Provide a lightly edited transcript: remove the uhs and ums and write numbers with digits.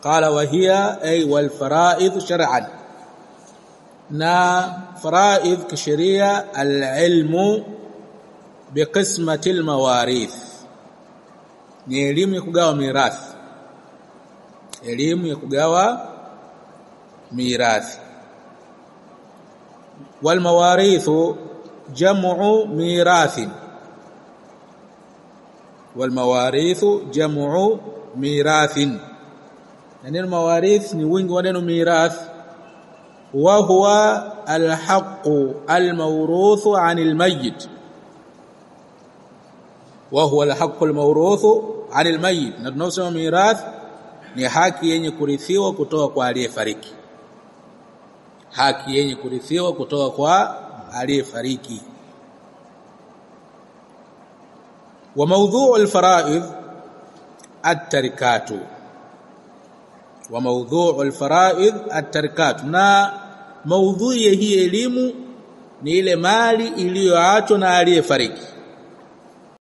قال وهي أي والفرائض شرعا na faraidh kisheria alilmu biqismati almawarith ni elimu ya kugawa mirathi, elimu ya kugawa mirathi. Walmawarithu jam'u mirathin, walmawarithu jam'u mirathin, neno mawarith ni wingi wa neno mirath. وهو الحق الموروث عن الميت، وهو الحق الموروث عن الميت. na tunasema mirath ni haki yenye kurithiwa kutoka kwa aliyefariki, haki yenye kurithiwa kutoka kwa aliyefariki. wa mawdhu'u al-fara'id at-tarikatu, wa mawdhu'u al-fara'id at-tarikatu, na maudhui ya hii elimu ni ile mali iliyoachwa na aliyefariki.